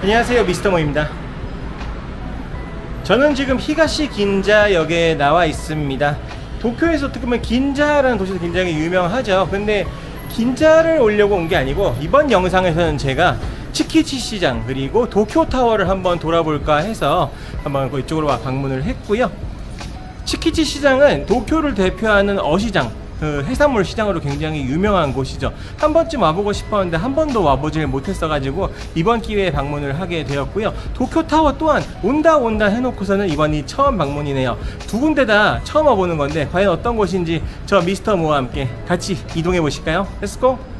안녕하세요, 미스터 모입니다. 저는 지금 히가시 긴자역에 나와 있습니다. 도쿄에서 어떻게 보면 긴자라는 도시도 굉장히 유명하죠. 근데 긴자를 오려고 온 게 아니고 이번 영상에서는 제가 츠키치 시장 그리고 도쿄타워를 한번 돌아볼까 해서 한번 이쪽으로 방문을 했고요. 츠키치 시장은 도쿄를 대표하는 어시장, 해산물 시장으로 굉장히 유명한 곳이죠. 한 번쯤 와보고 싶었는데 한 번도 와보질 못했어 가지고 이번 기회에 방문을 하게 되었고요. 도쿄타워 또한 온다 해놓고서는 이번이 처음 방문이네요. 두 군데 다 처음 와보는 건데 과연 어떤 곳인지 저 미스터 모와 함께 같이 이동해 보실까요? 렛츠고!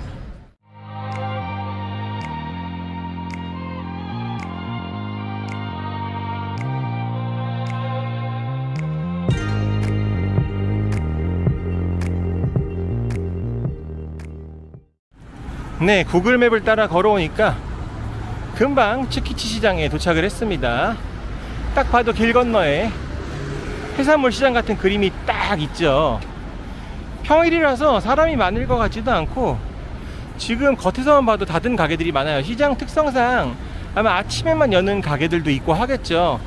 네, 구글맵을 따라 걸어오니까 금방 츠키치 시장에 도착을 했습니다. 딱 봐도 길 건너에 해산물 시장 같은 그림이 딱 있죠. 평일이라서 사람이 많을 것 같지도 않고 지금 겉에서만 봐도 닫은 가게들이 많아요. 시장 특성상 아마 아침에만 여는 가게들도 있고 하겠죠.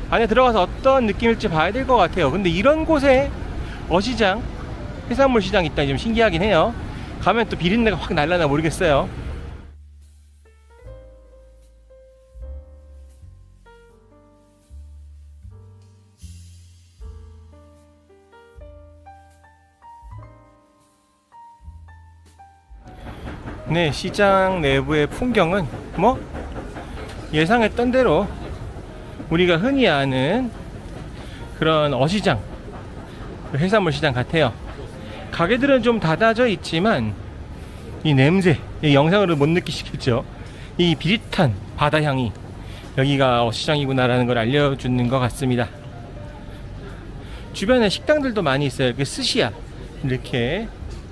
안에 들어가서 어떤 느낌일지 봐야 될 것 같아요. 근데 이런 곳에 어시장, 해산물 시장 있다니 좀 신기하긴 해요. 가면 또 비린내가 확 날라나 모르겠어요. 네, 시장 내부의 풍경은 뭐 예상했던 대로 우리가 흔히 아는 그런 어시장, 해산물 시장 같아요. 가게들은 좀 닫아져 있지만 이 냄새, 이 영상으로 못 느끼시겠죠? 이 비릿한 바다 향이 여기가 어시장이구나 라는 걸 알려주는 것 같습니다. 주변에 식당들도 많이 있어요. 이렇게 스시야 이렇게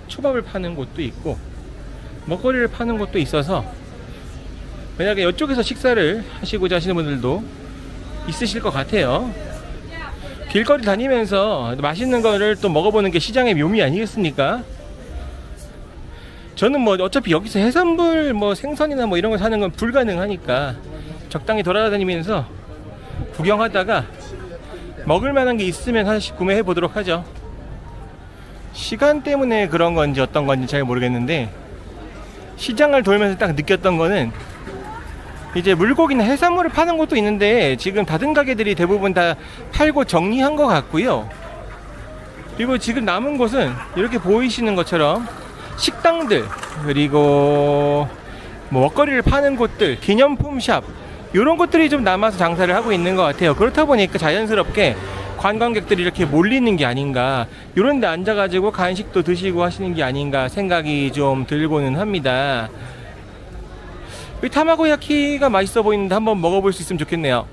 초밥을 파는 곳도 있고 먹거리를 파는 곳도 있어서 만약에 이쪽에서 식사를 하시고자 하시는 분들도 있으실 것 같아요. 길거리 다니면서 맛있는 거를 또 먹어보는 게 시장의 묘미 아니겠습니까? 저는 뭐 어차피 여기서 해산물 뭐 생선이나 뭐 이런 거 사는 건 불가능하니까 적당히 돌아다니면서 구경하다가 먹을 만한 게 있으면 하나씩 구매해 보도록 하죠. 시간 때문에 그런 건지 어떤 건지 잘 모르겠는데 시장을 돌면서 딱 느꼈던 거는 이제 물고기나 해산물을 파는 곳도 있는데 지금 닫은 가게들이 대부분 다 팔고 정리한 것 같고요. 그리고 지금 남은 곳은 이렇게 보이시는 것처럼 식당들 그리고 뭐 먹거리를 파는 곳들, 기념품 샵 이런 것들이 좀 남아서 장사를 하고 있는 것 같아요. 그렇다 보니까 자연스럽게 관광객들이 이렇게 몰리는 게 아닌가, 이런 데 앉아가지고 간식도 드시고 하시는 게 아닌가 생각이 좀 들고는 합니다. 이 타마고야키가 맛있어 보이는데 한번 먹어볼 수 있으면 좋겠네요.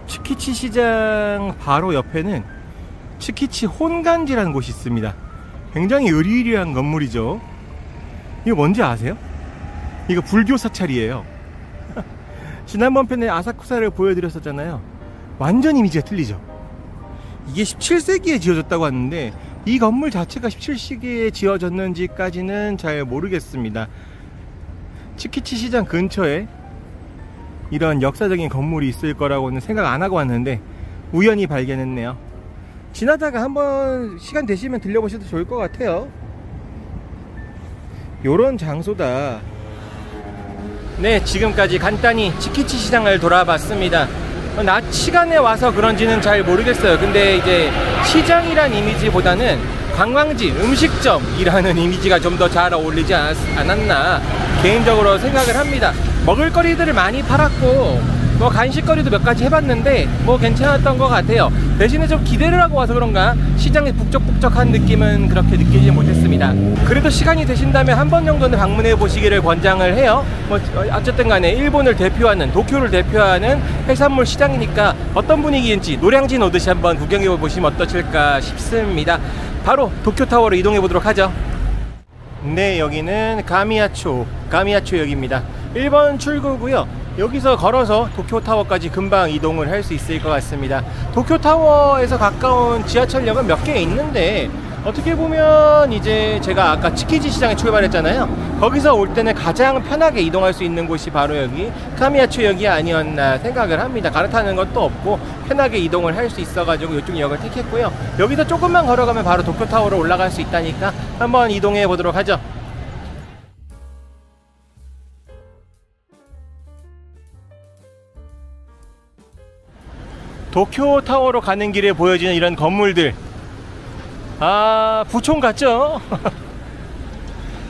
츠키치 시장 바로 옆에는 츠키치 혼간지라는 곳이 있습니다. 굉장히 으리으리한 건물이죠. 이거 뭔지 아세요? 이거 불교 사찰이에요. 지난번 편에 아사쿠사를 보여드렸었잖아요. 완전 이미지가 틀리죠. 이게 17세기에 지어졌다고 하는데 이 건물 자체가 17세기에 지어졌는지까지는 잘 모르겠습니다. 츠키치 시장 근처에 이런 역사적인 건물이 있을 거라고는 생각 안 하고 왔는데 우연히 발견했네요. 지나다가 한번 시간 되시면 들려보셔도 좋을 것 같아요. 요런 장소다. 네, 지금까지 간단히 츠키치 시장을 돌아봤습니다. 낮 시간에 와서 그런지는 잘 모르겠어요. 근데 이제 시장이란 이미지보다는 관광지, 음식점이라는 이미지가 좀 더 잘 어울리지 않았나 개인적으로 생각을 합니다. 먹을거리들을 많이 팔았고 뭐 간식거리도 몇 가지 해봤는데 뭐 괜찮았던 것 같아요. 대신에 좀 기대를 하고 와서 그런가 시장이 북적북적한 느낌은 그렇게 느끼지 못했습니다. 그래도 시간이 되신다면 한 번 정도는 방문해 보시기를 권장을 해요. 뭐 어쨌든 간에 일본을 대표하는, 도쿄를 대표하는 해산물 시장이니까 어떤 분위기인지 노량진 오듯이 한번 구경해 보시면 어떠실까 싶습니다. 바로 도쿄타워로 이동해 보도록 하죠. 네, 여기는 가미야초역입니다. 1번 출구고요. 여기서 걸어서 도쿄타워까지 금방 이동을 할 수 있을 것 같습니다. 도쿄타워에서 가까운 지하철역은 몇 개 있는데 어떻게 보면 이제 제가 아까 치키지 시장에 출발했잖아요. 거기서 올 때는 가장 편하게 이동할 수 있는 곳이 바로 여기 카미야초역이 아니었나 생각을 합니다. 갈아타는 것도 없고 편하게 이동을 할 수 있어가지고 이쪽 역을 택했고요. 여기서 조금만 걸어가면 바로 도쿄타워로 올라갈 수 있다니까 한번 이동해 보도록 하죠. 도쿄타워로 가는 길에 보여지는 이런 건물들, 아, 부촌 같죠?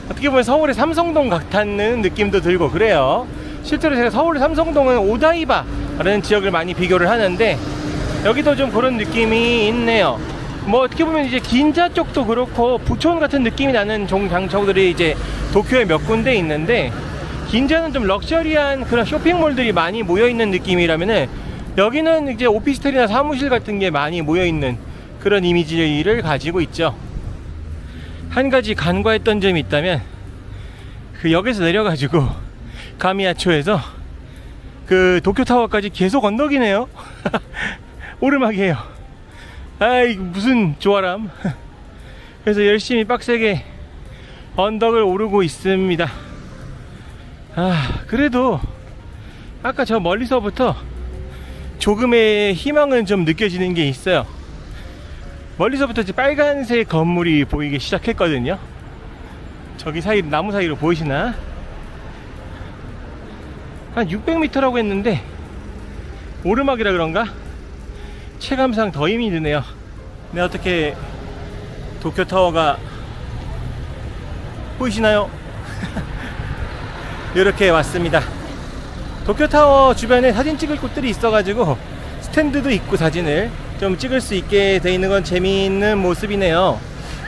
어떻게 보면 서울의 삼성동 같다는 느낌도 들고 그래요. 실제로 제가 서울의 삼성동은 오다이바라는 지역을 많이 비교를 하는데 여기도 좀 그런 느낌이 있네요. 뭐 어떻게 보면 이제 긴자 쪽도 그렇고 부촌 같은 느낌이 나는 장소들이 이제 도쿄에 몇 군데 있는데, 긴자는 좀 럭셔리한 그런 쇼핑몰들이 많이 모여있는 느낌이라면은 여기는 이제 오피스텔이나 사무실 같은 게 많이 모여있는 그런 이미지를 가지고 있죠. 한 가지 간과했던 점이 있다면 그 역에서 내려가지고 가미야초에서 그 도쿄타워까지 계속 언덕이네요. 오르막이에요. 아이 무슨 조아람. 그래서 열심히 빡세게 언덕을 오르고 있습니다. 아, 그래도 아까 저 멀리서부터 조금의 희망은 좀 느껴지는 게 있어요. 멀리서부터 이제 빨간색 건물이 보이기 시작했거든요. 저기 사이, 나무 사이로 보이시나? 한 600m라고 했는데 오르막이라 그런가? 체감상 더 힘이 드네요. 네, 어떻게 도쿄타워가 보이시나요? 이렇게 왔습니다. 도쿄타워 주변에 사진 찍을 곳들이 있어가지고 스탠드도 있고 사진을 좀 찍을 수 있게 돼 있는 건 재미있는 모습이네요.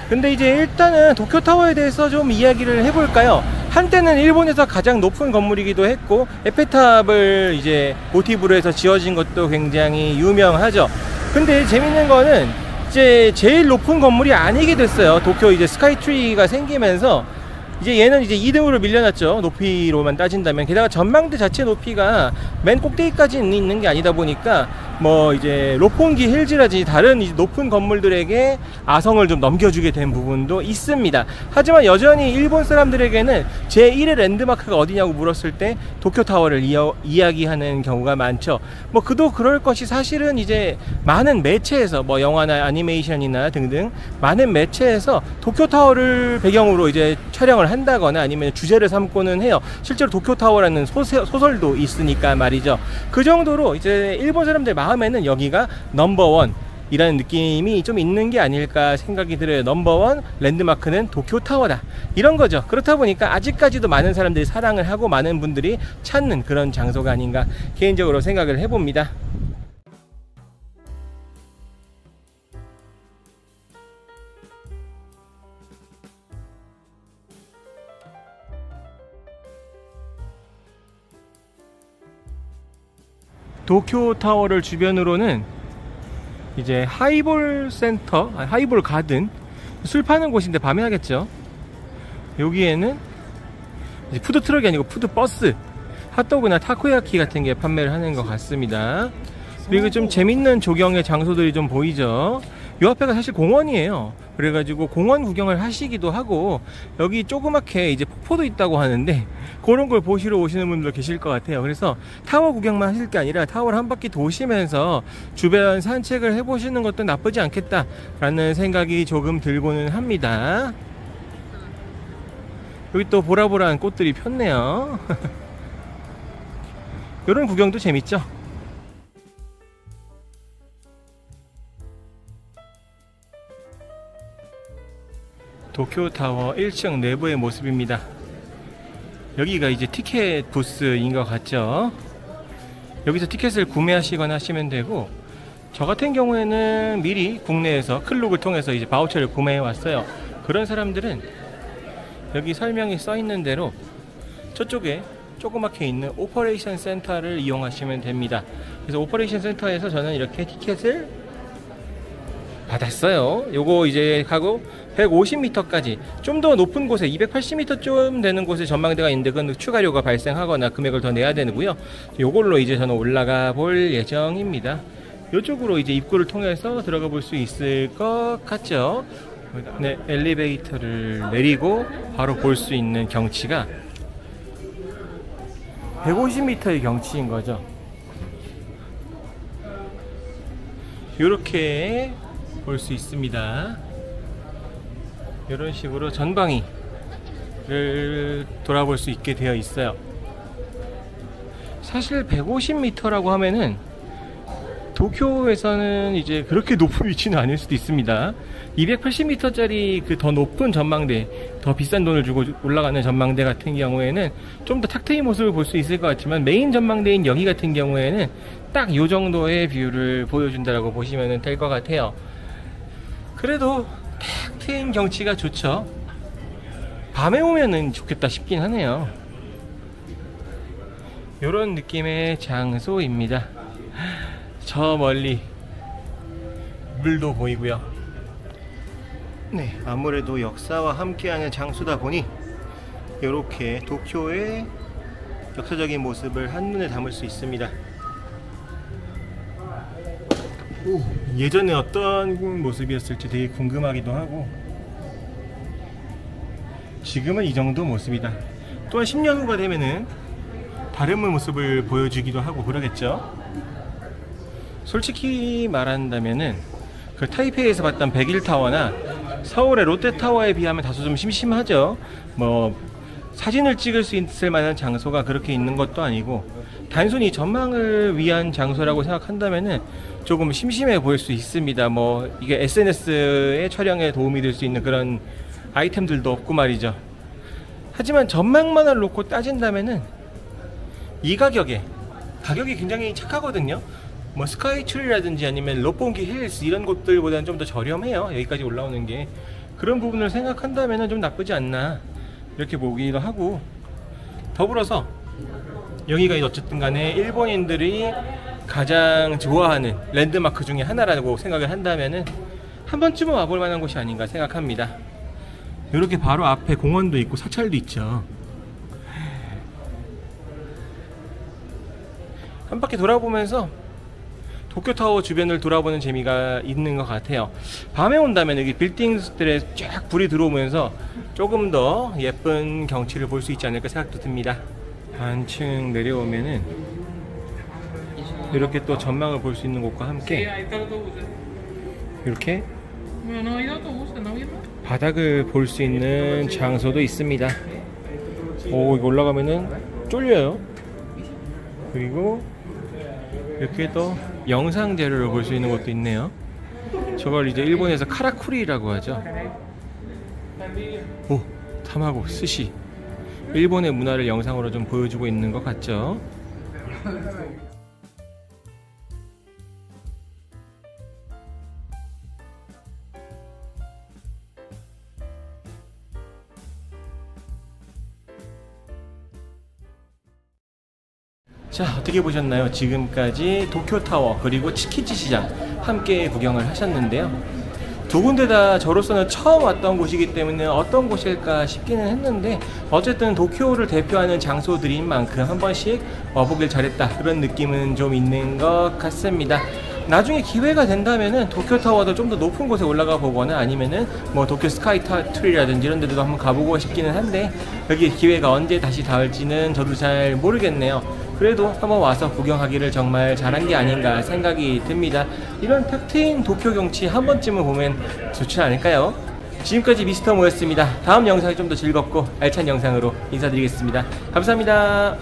근데 이제 일단은 도쿄타워에 대해서 좀 이야기를 해볼까요? 한때는 일본에서 가장 높은 건물이기도 했고 에펠탑을 이제 모티브로 해서 지어진 것도 굉장히 유명하죠. 근데 재밌는 거는 이제 제일 높은 건물이 아니게 됐어요. 도쿄 이제 스카이트리가 생기면서 이제 얘는 이제 2등으로 밀려났죠. 높이로만 따진다면. 게다가 전망대 자체 높이가 맨 꼭대기까지 있는 게 아니다 보니까 뭐 이제 로pongi 힐즈라든지 다른 이제 높은 건물들에게 아성을 좀 넘겨주게 된 부분도 있습니다. 하지만 여전히 일본 사람들에게는 제1의 랜드마크가 어디냐고 물었을 때 도쿄타워를 이야기하는 경우가 많죠. 뭐 그도 그럴 것이 사실은 이제 많은 매체에서 뭐 영화나 애니메이션이나 등등 많은 매체에서 도쿄타워를 배경으로 이제 촬영을 한다거나 아니면 주제를 삼고는 해요. 실제로 도쿄타워라는 소설도 있으니까 말이죠. 그 정도로 이제 일본 사람들 마음에는 여기가 넘버원 이라는 느낌이 좀 있는 게 아닐까 생각이 들어요. 넘버원 랜드마크는 도쿄타워다, 이런 거죠. 그렇다 보니까 아직까지도 많은 사람들이 사랑을 하고 많은 분들이 찾는 그런 장소가 아닌가 개인적으로 생각을 해봅니다. 도쿄타워를 주변으로는 이제 하이볼 센터, 하이볼 가든, 술 파는 곳인데 밤에 하겠죠. 여기에는 이제 푸드트럭이 아니고 푸드버스, 핫도그나 타코야키 같은 게 판매를 하는 것 같습니다. 그리고 좀 재밌는 조경의 장소들이 좀 보이죠. 요 앞에가 사실 공원이에요. 그래가지고 공원 구경을 하시기도 하고, 여기 조그맣게 이제 폭포도 있다고 하는데 그런 걸 보시러 오시는 분들 계실 것 같아요. 그래서 타워 구경만 하실 게 아니라 타워를 한 바퀴 도시면서 주변 산책을 해보시는 것도 나쁘지 않겠다 라는 생각이 조금 들고는 합니다. 여기 또 보라보라한 꽃들이 폈네요. 이런 구경도 재밌죠. 도쿄타워 1층 내부의 모습입니다. 여기가 이제 티켓 부스인 것 같죠. 여기서 티켓을 구매하시거나 하시면 되고, 저 같은 경우에는 미리 국내에서 클룩을 통해서 이제 바우처를 구매해 왔어요. 그런 사람들은 여기 설명이 써 있는 대로 저쪽에 조그맣게 있는 오퍼레이션 센터를 이용하시면 됩니다. 그래서 오퍼레이션 센터에서 저는 이렇게 티켓을 받았어요. 요거 이제 하고 150m까지 좀 더 높은 곳에 280m 좀 되는 곳에 전망대가 있는데 그건 추가료가 발생하거나 금액을 더 내야 되고요. 요걸로 이제 저는 올라가 볼 예정입니다. 이쪽으로 이제 입구를 통해서 들어가 볼 수 있을 것 같죠. 네, 엘리베이터를 내리고 바로 볼 수 있는 경치가 150m의 경치인 거죠. 이렇게 볼 수 있습니다. 이런 식으로 전방위를 돌아볼 수 있게 되어 있어요. 사실 150m라고 하면은 도쿄에서는 이제 그렇게 높은 위치는 아닐 수도 있습니다. 280m짜리 그 더 높은 전망대, 더 비싼 돈을 주고 올라가는 전망대 같은 경우에는 좀 더 탁 트인 모습을 볼 수 있을 것 같지만, 메인 전망대인 여기 같은 경우에는 딱 요 정도의 뷰를 보여준다라고 보시면 될 것 같아요. 그래도 탁 트인 경치가 좋죠. 밤에 오면은 좋겠다 싶긴 하네요. 요런 느낌의 장소입니다. 저 멀리 물도 보이고요. 네, 아무래도 역사와 함께하는 장소다 보니 이렇게 도쿄의 역사적인 모습을 한눈에 담을 수 있습니다. 오, 예전에 어떤 모습이었을지 되게 궁금하기도 하고, 지금은 이 정도 모습이다. 또한 10년 후가 되면은 다른 모습을 보여주기도 하고 그러겠죠. 솔직히 말한다면은 그 타이페이에서 봤던 백일타워나 서울의 롯데타워에 비하면 다소 좀 심심하죠. 뭐 사진을 찍을 수 있을 만한 장소가 그렇게 있는 것도 아니고, 단순히 전망을 위한 장소라고 생각한다면은 조금 심심해 보일 수 있습니다. 뭐 이게 SNS의 촬영에 도움이 될 수 있는 그런 아이템들도 없고 말이죠. 하지만 전망만을 놓고 따진다면은 이 가격이 굉장히 착하거든요. 뭐 스카이트리라든지 아니면 롯본기 힐스 이런 곳들보다는 좀 더 저렴해요. 여기까지 올라오는 게. 그런 부분을 생각한다면 좀 나쁘지 않나 이렇게 보기도 하고, 더불어서 여기가 어쨌든 간에 일본인들이 가장 좋아하는 랜드마크 중에 하나라고 생각을 한다면은 한 번쯤은 와볼 만한 곳이 아닌가 생각합니다. 이렇게 바로 앞에 공원도 있고 사찰도 있죠. 한 바퀴 돌아보면서 도쿄타워 주변을 돌아보는 재미가 있는 것 같아요. 밤에 온다면 여기 빌딩들에 쫙 불이 들어오면서 조금 더 예쁜 경치를 볼 수 있지 않을까 생각도 듭니다. 한층 내려오면은 이렇게 또 전망을 볼 수 있는 곳과 함께 이렇게 바닥을 볼 수 있는 장소도 있습니다. 오, 이거 올라가면은 쫄려요. 그리고 이렇게 또 영상 자료를 볼 수 있는 것도 있네요. 저걸 이제 일본에서 카라쿠리라고 하죠. 오, 타마고, 스시. 일본의 문화를 영상으로 좀 보여주고 있는 것 같죠. 자, 어떻게 보셨나요? 지금까지 도쿄타워 그리고 치키치 시장 함께 구경을 하셨는데요. 두 군데 다 저로서는 처음 왔던 곳이기 때문에 어떤 곳일까 싶기는 했는데, 어쨌든 도쿄를 대표하는 장소들인 만큼 한 번씩 와보길 잘했다, 그런 느낌은 좀 있는 것 같습니다. 나중에 기회가 된다면은 도쿄타워도 좀 더 높은 곳에 올라가 보거나 아니면은 뭐 도쿄 스카이트리라든지 이런 데도 한번 가보고 싶기는 한데, 여기 기회가 언제 다시 닿을지는 저도 잘 모르겠네요. 그래도 한번 와서 구경하기를 정말 잘한 게 아닌가 생각이 듭니다. 이런 탁 트인 도쿄 경치 한 번쯤은 보면 좋지 않을까요? 지금까지 미스터 모였습니다. 다음 영상이 좀 더 즐겁고 알찬 영상으로 인사드리겠습니다. 감사합니다.